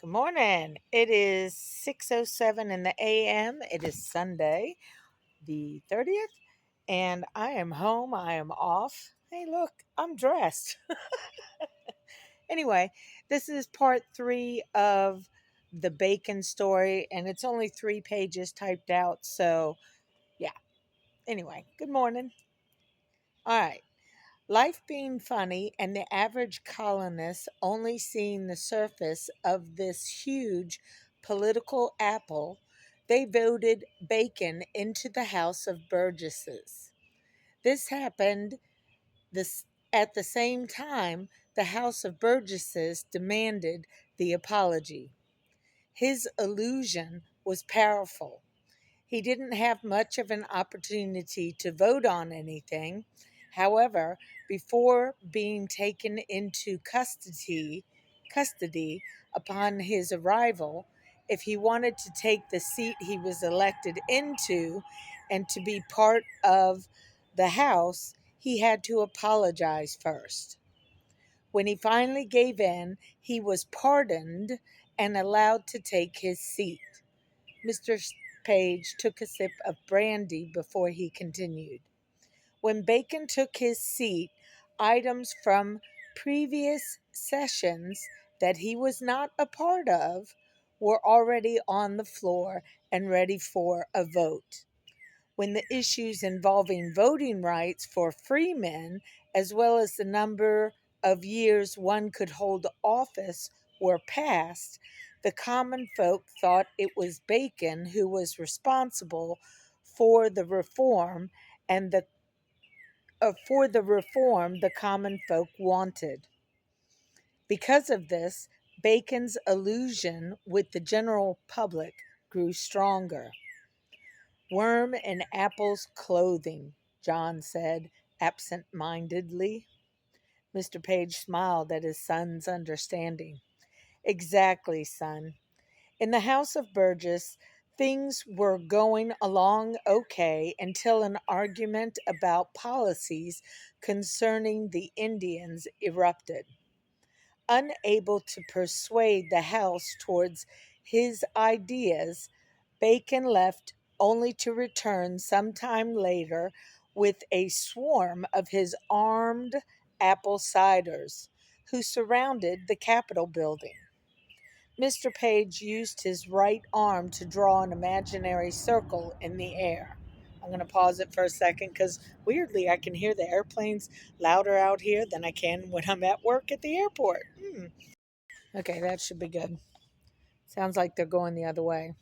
Good morning. It is 6:07 in the AM. It is Sunday, the 30th, and I am home. I am off. Hey, look, I'm dressed. Anyway, this is part 3 of the bacon story, and it's only 3 pages typed out. So, yeah. Anyway, good morning. All right. Life being funny, and the average colonist only seeing the surface of this huge political apple, they voted Bacon into the House of Burgesses. This happened this, at the same time the House of Burgesses demanded the apology. His illusion was powerful. He didn't have much of an opportunity to vote on anything. However, before being taken into custody upon his arrival, if he wanted to take the seat he was elected into and to be part of the House, he had to apologize first. When he finally gave in, he was pardoned and allowed to take his seat. Mr. Page took a sip of brandy before he continued. When Bacon took his seat, items from previous sessions that he was not a part of were already on the floor and ready for a vote. When the issues involving voting rights for freemen, as well as the number of years one could hold office, were passed, the common folk thought it was Bacon who was responsible for the reform and the common folk wanted. Because of this, Bacon's illusion with the general public grew stronger. Worm in Apple's clothing, John said absent-mindedly. Mr. Page smiled at his son's understanding. Exactly, son. In the House of Burgess, things were going along okay until an argument about policies concerning the Indians erupted. Unable to persuade the House towards his ideas, Bacon left only to return some time later with a swarm of his armed apple-ciders, who surrounded the Capitol building. Mr. Page used his right arm to draw an imaginary circle in the air. I'm going to pause it for a second because weirdly I can hear the airplanes louder out here than I can when I'm at work at the airport. Okay, that should be good. Sounds like they're going the other way.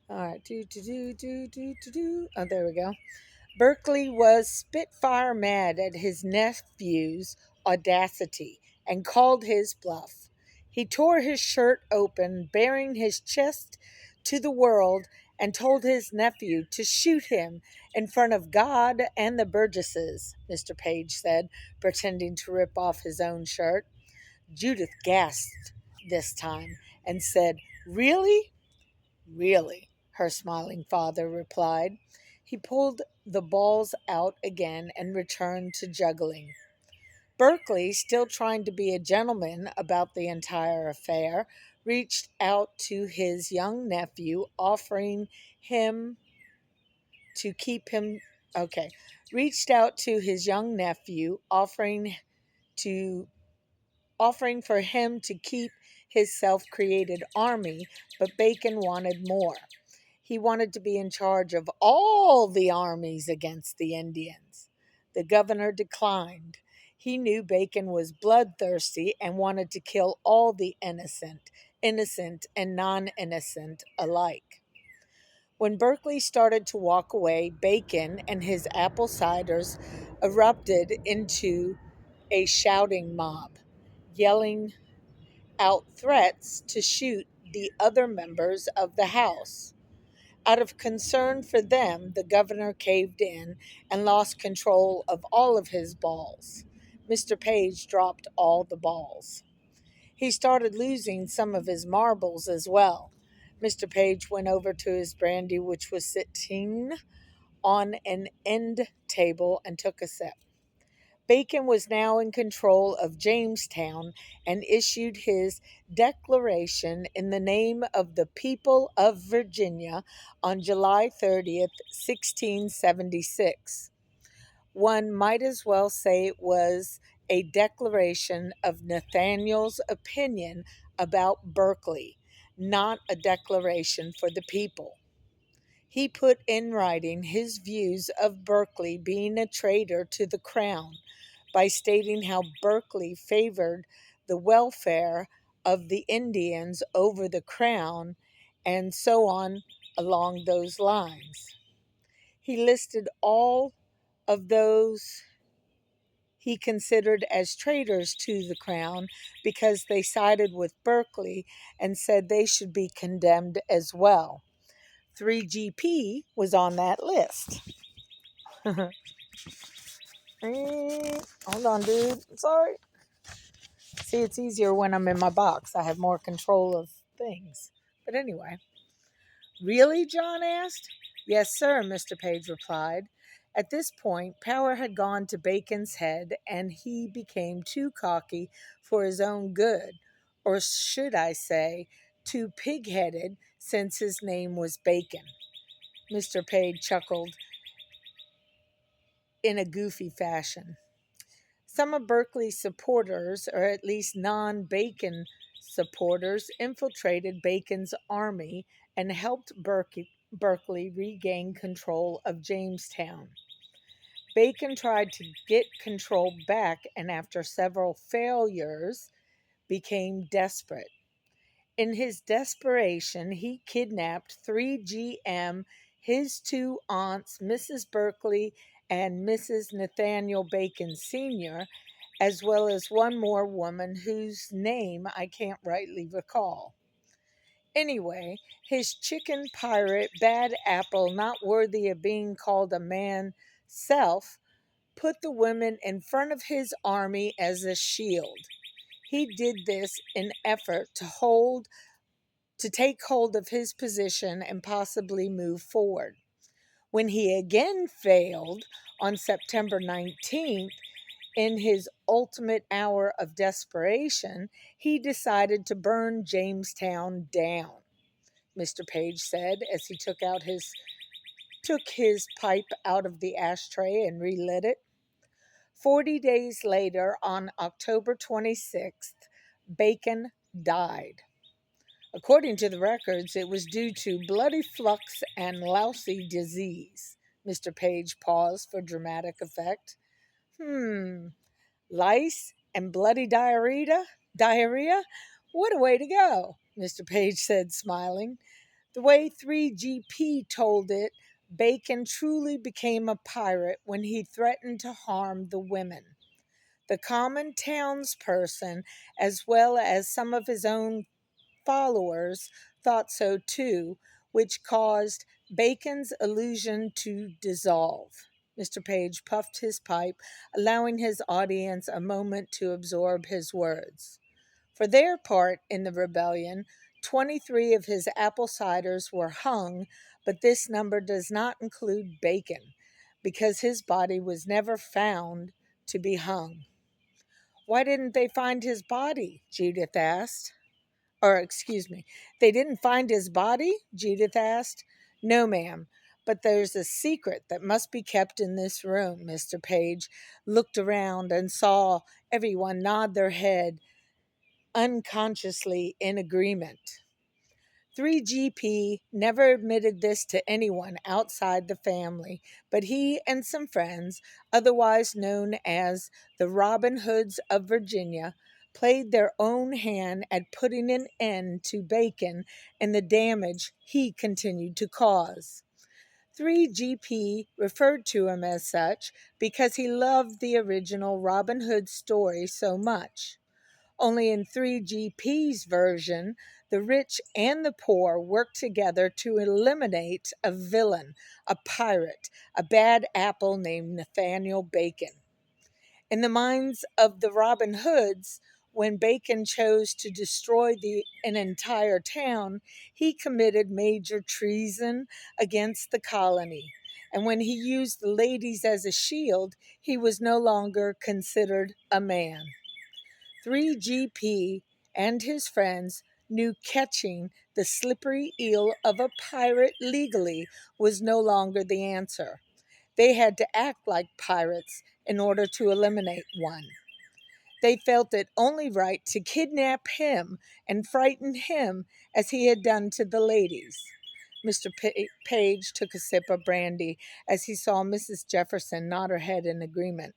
All right, Oh, there we go. Berkeley was spitfire mad at his nephew's audacity and called his bluff. He tore his shirt open, baring his chest to the world, and told his nephew to shoot him in front of God and the Burgesses, Mr. Page said, pretending to rip off his own shirt. Judith gasped this time and said, "Really?" "Really," her smiling father replied. He pulled the balls out again and returned to juggling. Berkeley, still trying to be a gentleman about the entire affair, reached out to his young nephew, offering him to keep him okay. Reached out to his young nephew, to offering for him to keep his self-created army, but Bacon wanted more. He wanted to be in charge of all the armies against the Indians. The governor declined. He knew Bacon was bloodthirsty and wanted to kill all the innocent and non-innocent alike. When Berkeley started to walk away, Bacon and his apple ciders erupted into a shouting mob, yelling out threats to shoot the other members of the House. Out of concern for them, the governor caved in and lost control of all of his balls. Mr. Page dropped all the balls. He started losing some of his marbles as well. Mr. Page went over to his brandy, which was sitting on an end table, and took a sip. Bacon was now in control of Jamestown and issued his declaration in the name of the people of Virginia on July 30th, 1676. One might as well say it was a declaration of Nathaniel's opinion about Berkeley, not a declaration for the people. He put in writing his views of Berkeley being a traitor to the crown by stating how Berkeley favored the welfare of the Indians over the crown, and so on along those lines. He listed all of those he considered as traitors to the crown because they sided with Berkeley and said they should be condemned as well. 3GP was on that list. Hold on, dude. Sorry. See, it's easier when I'm in my box. I have more control of things. But anyway. Really? John asked. Yes, sir, Mr. Page replied. At this point, power had gone to Bacon's head, and he became too cocky for his own good, or should I say, too pig-headed, since his name was Bacon. Mr. Page chuckled in a goofy fashion. Some of Berkeley's supporters, or at least non-Bacon supporters, infiltrated Bacon's army and helped Berkeley regain control of Jamestown. Bacon tried to get control back and after several failures became desperate. In his desperation, he kidnapped 3GM, his two aunts, Mrs. Berkeley and Mrs. Nathaniel Bacon Sr., as well as one more woman whose name I can't rightly recall. Anyway, his chicken pirate, bad apple, not worthy of being called a man self, put the women in front of his army as a shield. He did this in effort to take hold of his position and possibly move forward. When he again failed on September 19th, in his ultimate hour of desperation, he decided to burn Jamestown down, Mr. Page said as he took his pipe out of the ashtray and relit it. 40 days later, on October 26th, Bacon died. According to the records, it was due to bloody flux and lousy disease. Mr. Page paused for dramatic effect. Lice and bloody diarrhea? Diarrhea? What a way to go, Mr. Page said, smiling. The way 3GP told it, Bacon truly became a pirate when he threatened to harm the women. The common townsperson, as well as some of his own followers, thought so too, which caused Bacon's illusion to dissolve. Mr. Page puffed his pipe, allowing his audience a moment to absorb his words. For their part in the rebellion, 23 of his apple ciders were hung, but this number does not include Bacon, because his body was never found to be hung. Why didn't they find his body? Judith asked. They didn't find his body? Judith asked. No, ma'am, but there's a secret that must be kept in this room. Mr. Page looked around and saw everyone nod their head unconsciously in agreement. 3GP never admitted this to anyone outside the family, but he and some friends, otherwise known as the Robin Hoods of Virginia, played their own hand at putting an end to Bacon and the damage he continued to cause. 3GP referred to him as such because he loved the original Robin Hood story so much. Only in 3GP's version, the rich and the poor worked together to eliminate a villain, a pirate, a bad apple named Nathaniel Bacon. In the minds of the Robin Hoods, when Bacon chose to destroy an entire town, he committed major treason against the colony, and when he used the ladies as a shield, he was no longer considered a man. 3GP and his friends knew catching the slippery eel of a pirate legally was no longer the answer. They had to act like pirates in order to eliminate one. They felt it only right to kidnap him and frighten him as he had done to the ladies. Mr. Page took a sip of brandy as he saw Mrs. Jefferson nod her head in agreement.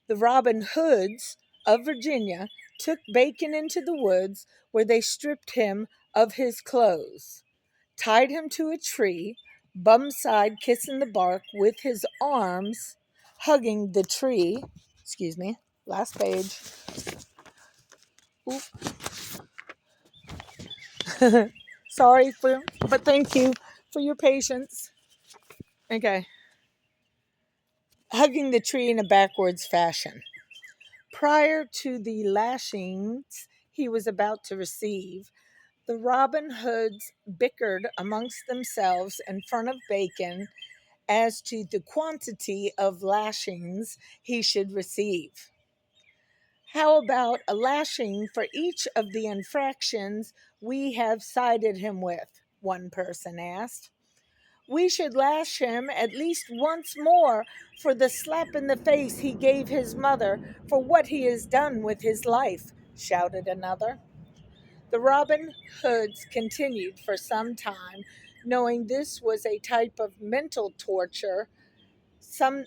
The Robin Hoods of Virginia took Bacon into the woods where they stripped him of his clothes, tied him to a tree, bum-side kissing the bark with his arms, hugging the tree. Excuse me, last page. Sorry but thank you for your patience. Okay. Hugging the tree in a backwards fashion. Prior to the lashings he was about to receive, the Robin Hoods bickered amongst themselves in front of Bacon as to the quantity of lashings he should receive. How about a lashing for each of the infractions we have cited him with? One person asked. We should lash him at least once more for the slap in the face he gave his mother for what he has done with his life, shouted another. The Robin Hoods continued for some time, knowing this was a type of mental torture. Sorry,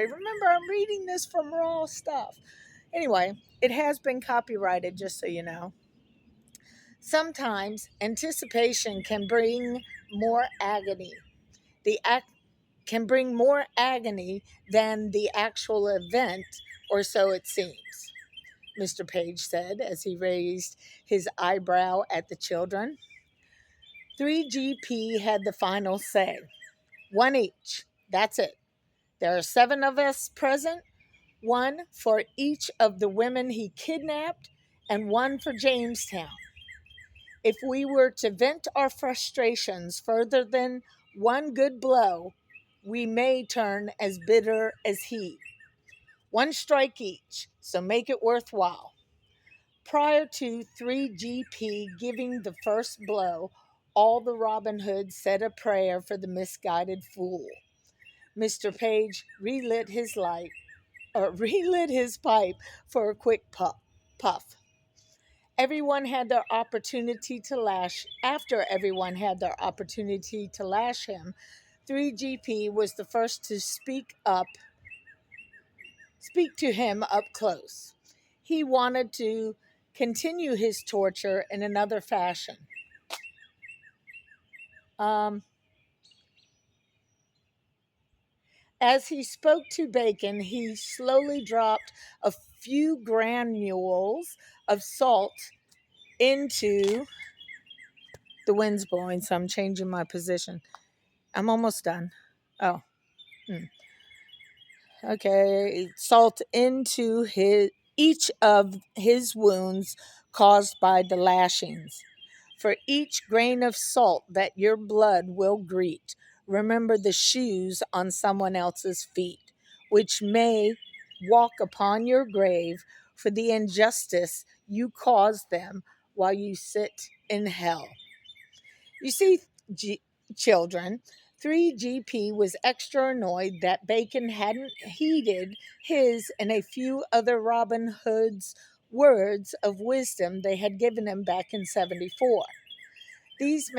remember, I'm reading this from raw stuff. Anyway, it has been copyrighted, just so you know. Sometimes anticipation can bring more agony. The act can bring more agony than the actual event, or so it seems, Mr. Page said as he raised his eyebrow at the children. 3GP had the final say. One each. That's it. There are 7 of us present, 1 for each of the women he kidnapped, and 1 for Jamestown. If we were to vent our frustrations further than one good blow, we may turn as bitter as he. 1 strike each, so make it worthwhile. Prior to 3GP giving the first blow, all the Robin Hoods said a prayer for the misguided fool. Mr. Page relit his pipe for a quick puff. Everyone had their opportunity to lash. After everyone had their opportunity to lash him, 3GP was the first to speak to him up close. He wanted to continue his torture in another fashion. As he spoke to Bacon, he slowly dropped a few granules of salt into the wind's blowing, so I'm changing my position. I'm almost done. Oh. Okay. Salt into each of his wounds caused by the lashings. For each grain of salt that your blood will greet, remember the shoes on someone else's feet, which may walk upon your grave for the injustice you caused them while you sit in hell. You see, children, 3GP was extra annoyed that Bacon hadn't heeded his and a few other Robin Hood's words of wisdom they had given him back in 74. These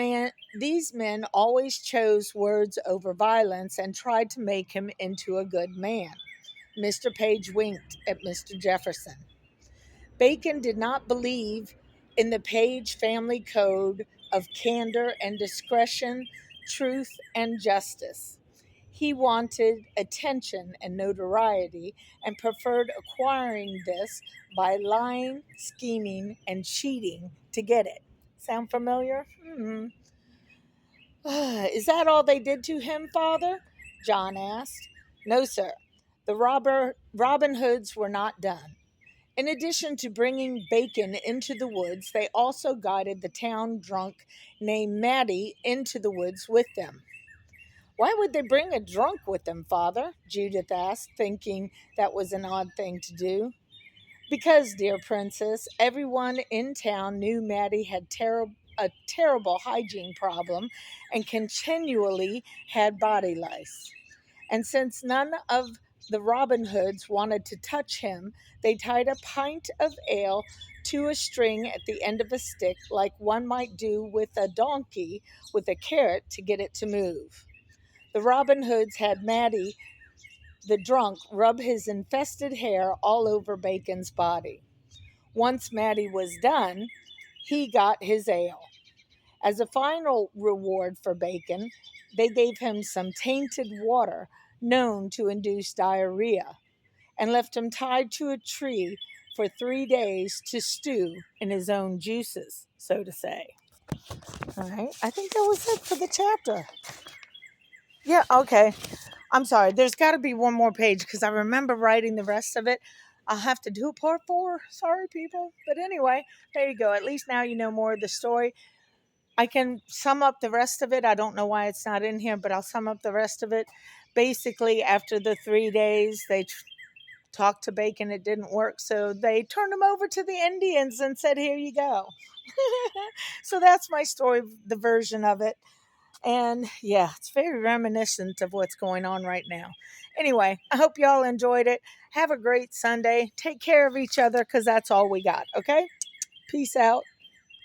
men always chose words over violence and tried to make him into a good man. Mr. Page winked at Mr. Jefferson. Bacon did not believe in the Page family code of candor and discretion, truth and justice. He wanted attention and notoriety and preferred acquiring this by lying, scheming, and cheating to get it. Sound familiar? Is that all they did to him, Father? John asked. No, sir. The Robin Hoods were not done. In addition to bringing Bacon into the woods, they also guided the town drunk named Matty into the woods with them. Why would they bring a drunk with them, Father? Judith asked, thinking that was an odd thing to do. Because, dear princess, everyone in town knew Matty had a terrible hygiene problem and continually had body lice. And since none of the Robin Hoods wanted to touch him, they tied a pint of ale to a string at the end of a stick, like one might do with a donkey with a carrot to get it to move. The Robin Hoods had Matty, the drunk, rub his infested hair all over Bacon's body. Once Matty was done, he got his ale. As a final reward for Bacon, they gave him some tainted water known to induce diarrhea and left him tied to a tree for 3 days to stew in his own juices, so to say. All right, I think that was it for the chapter. Yeah, okay. I'm sorry. There's got to be one more page because I remember writing the rest of it. I'll have to do part 4. Sorry, people. But anyway, there you go. At least now you know more of the story. I can sum up the rest of it. I don't know why it's not in here, but I'll sum up the rest of it. Basically, after the 3 days, they talked to Bacon. It didn't work. So they turned him over to the Indians and said, here you go. So that's my story, the version of it. And yeah, it's very reminiscent of what's going on right now. Anyway, I hope y'all enjoyed it. Have a great Sunday. Take care of each other because that's all we got. Okay? Peace out.